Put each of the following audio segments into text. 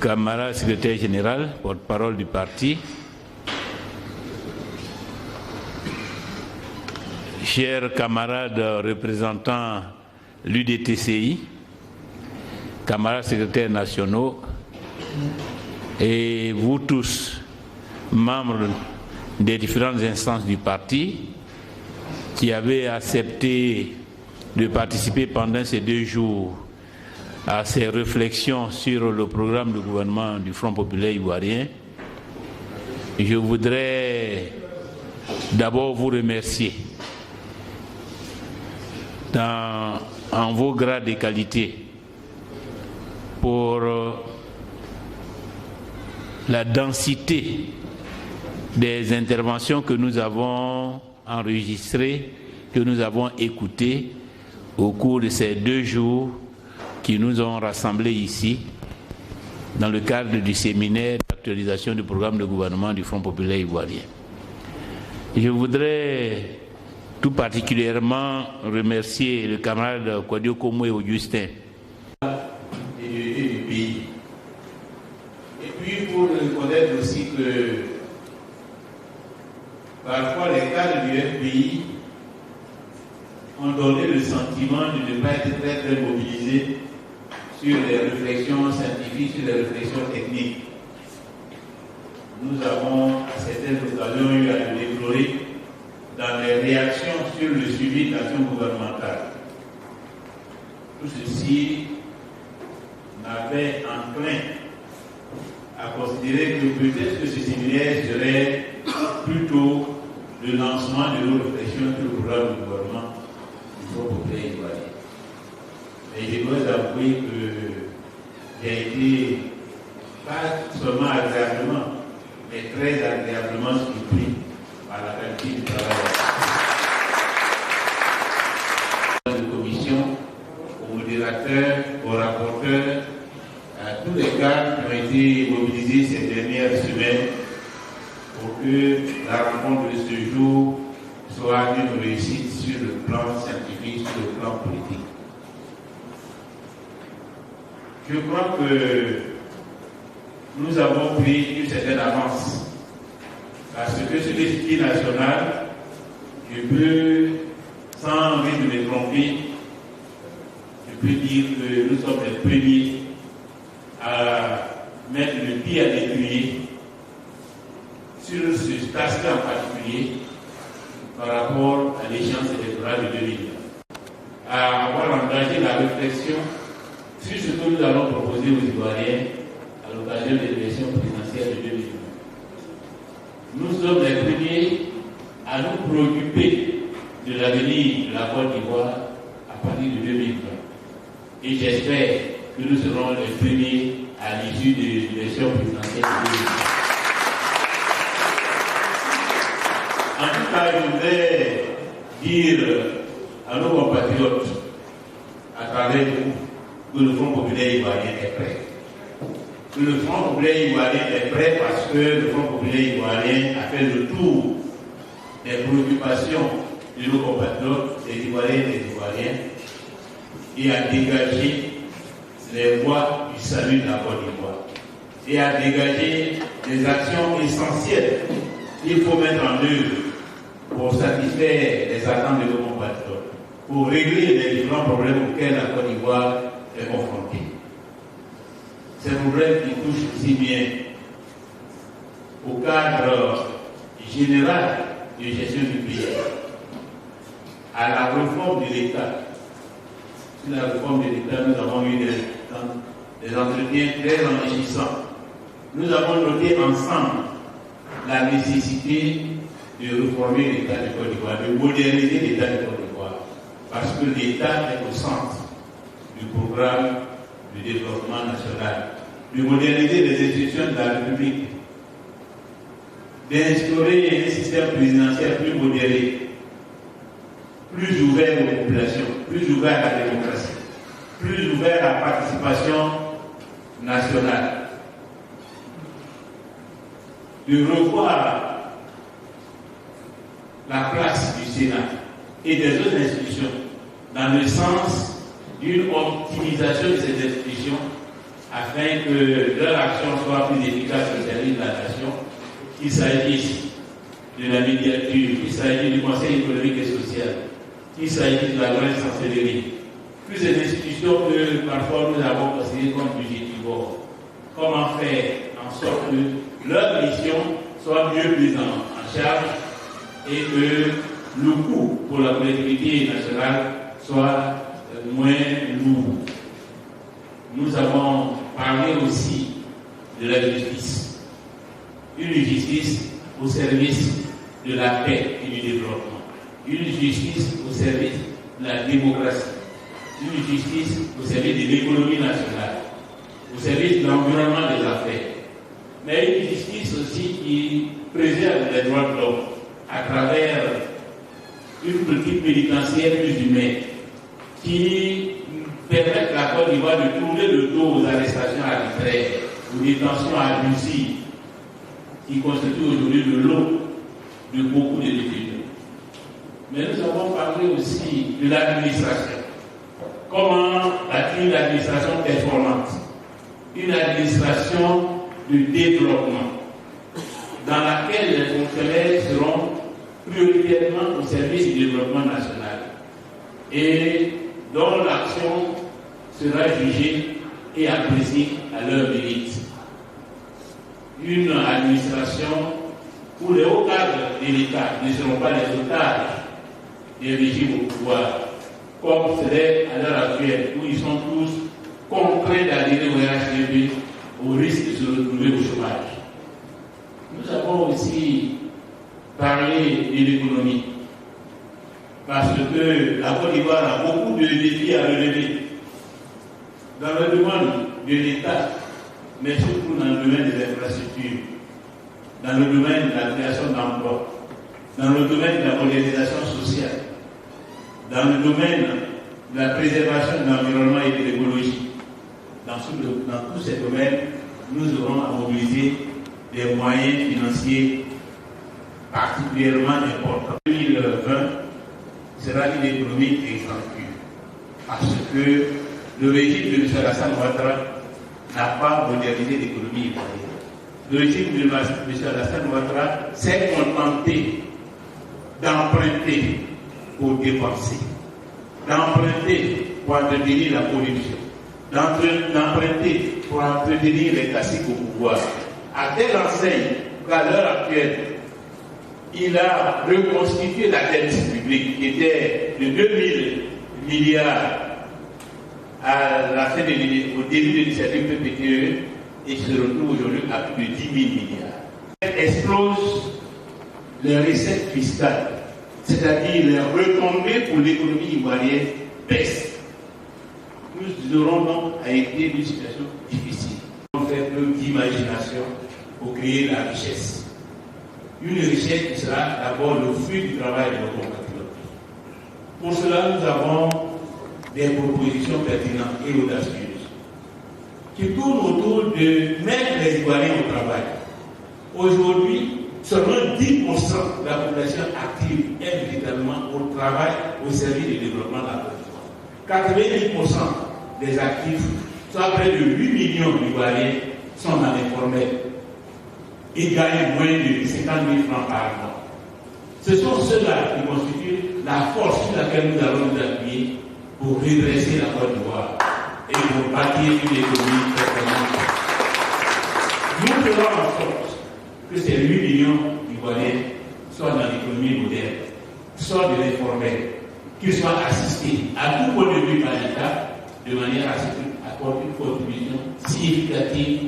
camarade secrétaire général, porte-parole du parti, chers camarades représentants l'UDTCI, camarades secrétaires nationaux, et vous tous, membres des différentes instances du parti, qui avez accepté de participer pendant ces 2 jours à ces réflexions sur le programme de gouvernement du Front populaire ivoirien. Je voudrais d'abord vous remercier en vos grades et qualités pour la densité des interventions que nous avons enregistrées, que nous avons écoutées au cours de ces 2 jours qui nous ont rassemblés ici dans le cadre du séminaire d'actualisation du programme de gouvernement du Front populaire ivoirien. Je voudrais tout particulièrement remercier le camarade Kwadio Komwe Augustin et du pays. Et puis pour reconnaître aussi que parfois les cadres du FPI ont donné le sentiment de ne pas être très mobilisés sur les réflexions scientifiques, sur les réflexions techniques. Nous avons à certaines occasions eu à le déplorer dans les réactions sur le suivi de l'action gouvernementale. Tout ceci m'avait enclin à considérer que peut-être que ce séminaire serait plutôt le lancement de nos réflexions sur le programme de gouvernement du Front populaire ivoirien. Et je dois avouer que j'ai été pas seulement agréablement, mais très agréablement surpris par la qualité du travail. De commission, aux modérateurs, aux rapporteurs, à tous les cadres qui ont été mobilisés ces dernières semaines pour que la rencontre de ce jour soit une réussite sur le plan scientifique, sur le plan politique. Je crois que nous avons pris une certaine avance parce que sur l'esprit national, je peux, sans envie de me tromper, je peux dire que nous sommes les premiers à mettre le pied à l'étrier sur ce aspect en particulier par rapport à l'échéance électorale de 2020, à avoir engagé la réflexion sur ce que nous allons proposer aux Ivoiriens à l'occasion des élections présidentielles de 2020. Nous sommes les premiers à nous préoccuper de l'avenir de la Côte d'Ivoire à partir de 2020. Et j'espère que nous serons les premiers à l'issue des élections présidentielles de 2020. En tout cas, je voudrais dire à nos compatriotes, à travers vous, que le Front populaire ivoirien est prêt. Que le Front populaire ivoirien est prêt parce que le Front populaire ivoirien a fait le tour des préoccupations de nos compatriotes, des Ivoiriens et des Ivoiriens, et a dégagé les voies du salut de la Côte d'Ivoire. Et a dégagé des actions essentielles qu'il faut mettre en œuvre pour satisfaire les attentes de nos compatriotes, pour régler les différents problèmes auxquels la Côte d'Ivoire est confrontée. Ces problèmes qui touchent aussi bien au cadre général de gestion du pays, à la réforme de l'État. Sur la réforme de l'État, nous avons eu des entretiens très enrichissants. Nous avons noté ensemble la nécessité de réformer l'État de Côte d'Ivoire, de moderniser l'État de Côte d'Ivoire, parce que l'État est au centre du programme de développement national, de moderniser les institutions de la République, d'instaurer un système présidentiel plus modéré, plus ouvert aux populations, plus ouvert à la démocratie, plus ouvert à la participation nationale, de revoir la place du Sénat et des autres institutions dans le sens d'une optimisation de ces institutions afin que leur action soit plus efficace au service de la nation, qu'il s'agisse de la médiature, qu'il s'agisse du Conseil économique et social, qu'il s'agisse de la grande chancellerie, toutes ces institutions que parfois nous avons considérées comme budgétivores. Comment faire en sorte que leur mission soit mieux prise en charge et que le coût pour la collectivité nationale soit moins lourd. Nous avons parlé aussi de la justice. Une justice au service de la paix et du développement. Une justice au service de la démocratie. Une justice au service de l'économie nationale. Au service de l'environnement des affaires. Mais une justice aussi qui préserve les droits de l'homme à travers une politique pénitentiaire plus humaine qui permet à la Côte d'Ivoire de tourner le dos aux arrestations arbitraires, aux détentions abusives qui constituent aujourd'hui le lot de beaucoup de détenus. Mais nous avons parlé aussi de l'administration. Comment bâtir une administration performante, une administration de développement, dans laquelle les fonctionnaires seront prioritairement au service du développement national et dont l'action sera jugée et appréciée à leur mérite. Une administration où les hauts cadres de l'État ne seront pas les otages des régimes au pouvoir, comme c'est à l'heure actuelle, où ils sont tous contraints d'adhérer au RHDP au risque de se retrouver au chômage. Nous avons aussi parlé de l'économie, parce que la Côte d'Ivoire a beaucoup de défis à relever dans le domaine de l'État, mais surtout dans le domaine des infrastructures, dans le domaine de la création d'emplois, dans le domaine de la modernisation sociale, dans le domaine de la préservation de l'environnement et de l'écologie. Dans tous ces domaines, nous aurons à mobiliser des moyens financiers particulièrement importants. 2020 sera une économie exsangue, parce que le régime de M. Alassane Ouattara n'a pas modernisé l'économie ivoirienne. Le régime de M. Alassane Ouattara s'est contenté d'emprunter pour dépenser, d'emprunter pour entretenir la corruption, d'emprunter pour entretenir les classiques au pouvoir. À telle enseigne qu'à l'heure actuelle, il a reconstitué la dette publique qui était de 2000 milliards à la fin au début de l'initiative PPTE et se retrouve aujourd'hui à plus de 10 000 milliards. Elle explose les recettes fiscales, c'est-à-dire les retombées pour l'économie ivoirienne baissent. Nous aurons donc à éviter une situation difficile. On fait peu d'imagination pour créer la richesse. Une richesse qui sera d'abord le fruit du travail de nos compatriotes. Pour cela, nous avons des propositions pertinentes et audacieuses qui tournent autour de mettre les Ivoiriens au travail. Aujourd'hui, seulement 10% de la population active est véritablement au travail au service du développement de la population. 90% des actifs, soit près de 8 millions d'Ivoiriens, sont dans l'informel et gagnent moins de 50 000 francs par mois. Ce sont ceux-là qui constituent la force sur laquelle nous allons nous appuyer pour redresser la Côte d'Ivoire et pour bâtir une économie performante. Nous ferons en sorte que ces 8 millions d'Ivoiriens soient dans l'économie moderne, soient de l'informel, qu'ils soient assistés à tout point de vue par l'État, de manière à ce qu'ils apportent une contribution significative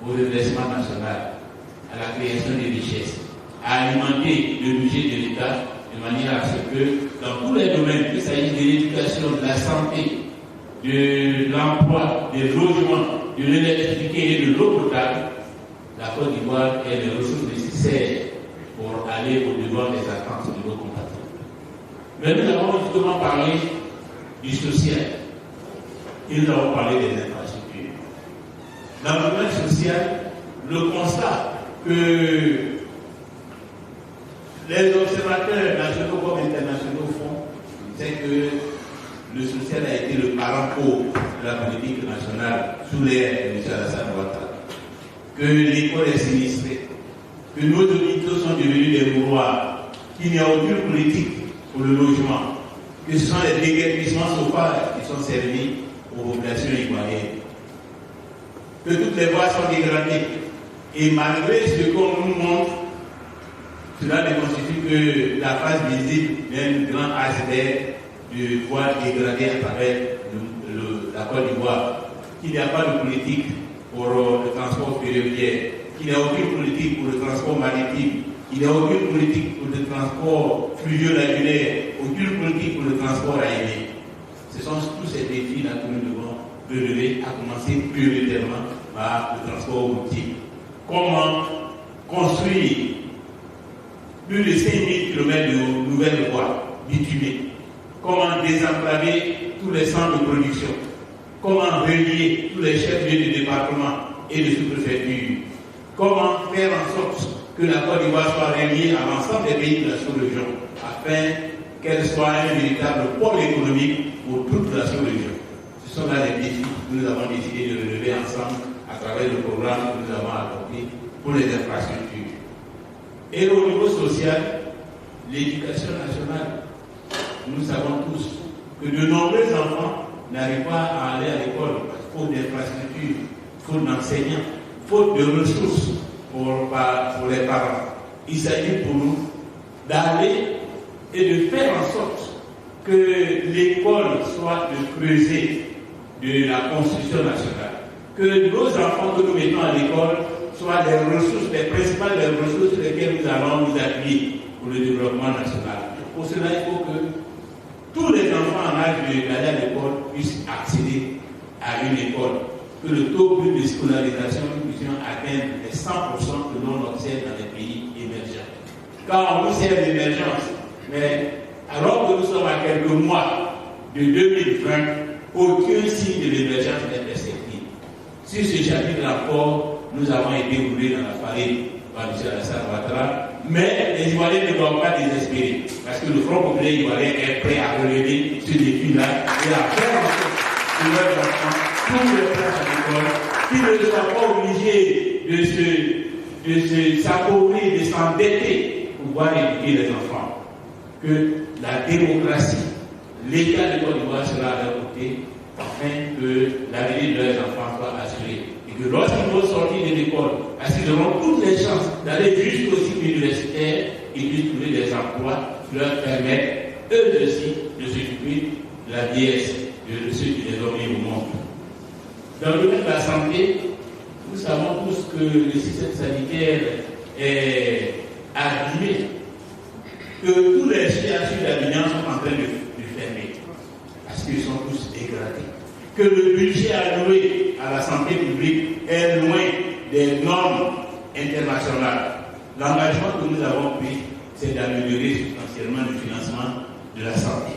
au redressement national, à la création des richesses, à alimenter le budget de l'État de manière à ce que dans tous les domaines, qu'il s'agisse de l'éducation, de la santé, de l'emploi, des logements, de l'électricité et de l'eau potable, la Côte d'Ivoire ait les ressources nécessaires pour aller au-devant des attentes de nos compatriotes. Mais nous avons justement parlé du social et nous avons parlé des infrastructures. Dans le domaine social, le constat que les observateurs nationaux comme internationaux font, c'est que le social a été le parent pauvre de la politique nationale sous l'ère de M. Alassane Ouattara. Que l'école est sinistrée, que nos hôpitaux sont devenus des mouroirs, qu'il n'y a aucune politique pour le logement, que ce sont les déguerpissements sauvages qui sont servis aux populations ivoiriennes, que toutes les voies sont dégradées. Et malgré ce qu'on nous montre, cela ne constitue que la face visible d'un grand iceberg de voies dégradées à travers la Côte d'Ivoire. Qu'il n'y a pas de politique pour le transport ferroviaire, qu'il n'y a aucune politique pour le transport maritime, il n'y a aucune politique pour le transport fluvio-lagulaire, aucune politique pour le transport aérien. Ce sont tous ces défis-là que nous devons relever, à commencer prioritairement par le transport routier. Comment construire plus de 5000 km de nouvelles voies bitumées? Comment désenclaver tous les centres de production? Comment relier tous les chefs-lieux de département et de sous-préfecture? Comment faire en sorte que la Côte d'Ivoire soit reliée à l'ensemble des pays de la sous-région afin qu'elle soit un véritable pôle économique pour toute la sous-région? Ce sont là les défis que nous avons décidé de relever ensemble à travers le programme que nous avons adopté pour les infrastructures. Et au niveau social, l'éducation nationale, nous savons tous que de nombreux enfants n'arrivent pas à aller à l'école, faute d'infrastructures, faute d'enseignants, faute de ressources pour les parents. Il s'agit pour nous d'aller et de faire en sorte que l'école soit le creuset de la construction nationale. Que nos enfants que nous mettons à l'école soient les ressources, les principales ressources sur lesquelles nous allons nous appuyer pour le développement national. Pour cela, il faut que tous les enfants en âge d'aller à l'école puissent accéder à une école. Que le taux de scolarisation, nous puissions atteindre les 100% que l'on observe dans les pays émergents. Car on nous sert d'émergence, mais alors que nous sommes à quelques mois de 2020, aucun signe de l'émergence n'est perceptible. Sur ce chapitre encore, nous avons été roulés dans la farine par M. Alassane Ouattara, mais les Ivoiriens ne doivent pas désespérer, parce que le Front populaire ivoirien est prêt à relever ce défi-là et à faire en sorte que leurs enfants trouvent leur place à l'école, qu'ils ne soient pas obligés de s'appauvrir, de s'endetter pour pouvoir éduquer les enfants. Que la démocratie, l'État de Côte d'Ivoire sera à leur côté, afin que l'avenir de leurs enfants soit assuré. Et que lorsqu'ils vont sortir de l'école, parce qu'ils auront toutes les chances d'aller jusqu'au cycle universitaire, ils puissent trouver des emplois qui leur permettent, eux aussi, de s'occuper de la vieillesse de ceux qui les ont mis au monde. Dans le domaine de la santé, nous savons tous que le système sanitaire est abîmé, que tous les CHU d'Avignon sont en train de fermer, parce qu'ils sont tous dégradés. Que le budget alloué à la santé publique est loin des normes internationales. L'engagement que nous avons pris, c'est d'améliorer substantiellement le financement de la santé.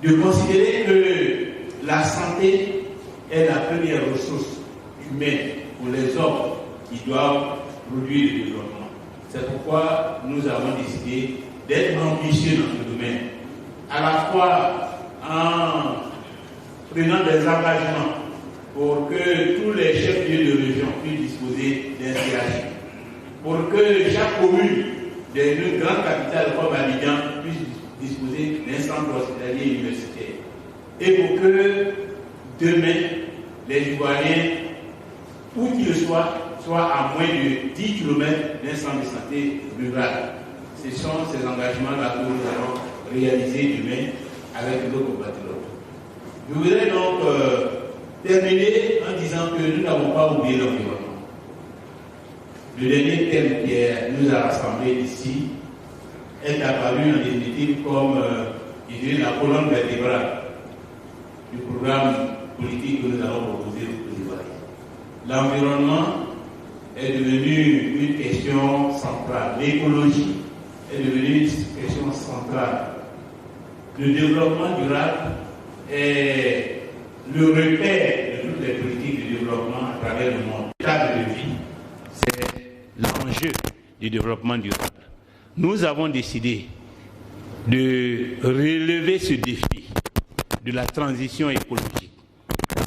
De considérer que la santé est la première ressource humaine pour les hommes qui doivent produire le développement. C'est pourquoi nous avons décidé d'être ambitieux dans ce domaine, à la fois en prenant des engagements pour que tous les chefs-lieux de région puissent disposer d'un CHU, pour que chaque commune des deux grandes capitales comme Abidjan puisse disposer d'un centre hospitalier universitaire, et pour que demain, les Ivoiriens, où qu'ils soient à moins de 10 km d'un centre de santé rural. Ce sont ces engagements-là que nous allons réaliser demain avec nos compatriotes. Je voudrais donc terminer en disant que nous n'avons pas oublié l'environnement. Le dernier thème qui nous a rassemblés ici est apparu en définitive comme la colonne vertébrale du programme politique que nous allons proposer aux Ivoiriens. L'environnement est devenu une question centrale. L'écologie est devenue une question centrale. Le développement durable est le repère de toutes les politiques de développement à travers le monde. Le cadre de vie, c'est l'enjeu du développement durable. Nous avons décidé de relever ce défi de la transition écologique,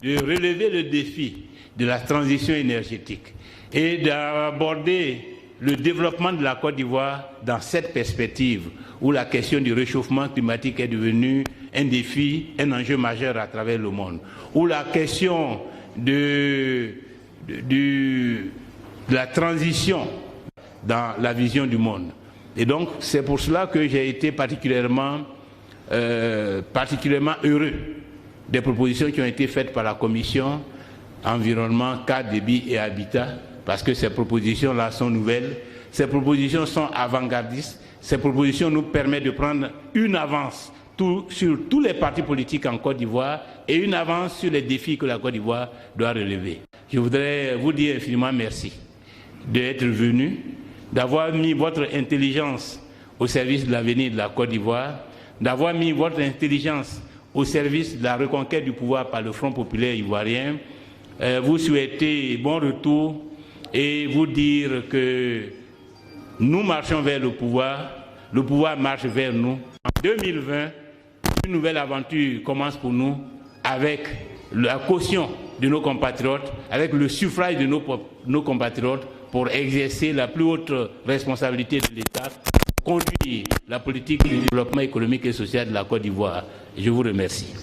de relever le défi de la transition énergétique et d'aborder le développement de la Côte d'Ivoire dans cette perspective où la question du réchauffement climatique est devenue un défi, un enjeu majeur à travers le monde, où la question de la transition dans la vision du monde. Et donc, c'est pour cela que j'ai été particulièrement heureux des propositions qui ont été faites par la Commission Environnement, Cadre de Vie et Habitat, parce que ces propositions-là sont nouvelles, ces propositions sont avant-gardistes, ces propositions nous permettent de prendre une avance sur tous les partis politiques en Côte d'Ivoire et une avance sur les défis que la Côte d'Ivoire doit relever. Je voudrais vous dire infiniment merci d'être venu, d'avoir mis votre intelligence au service de l'avenir de la Côte d'Ivoire, d'avoir mis votre intelligence au service de la reconquête du pouvoir par le Front populaire ivoirien, vous souhaiter bon retour et vous dire que nous marchons vers le pouvoir marche vers nous. En 2020, une nouvelle aventure commence pour nous avec la caution de nos compatriotes, avec le suffrage de nos compatriotes pour exercer la plus haute responsabilité de l'État, conduire la politique de développement économique et social de la Côte d'Ivoire. Je vous remercie.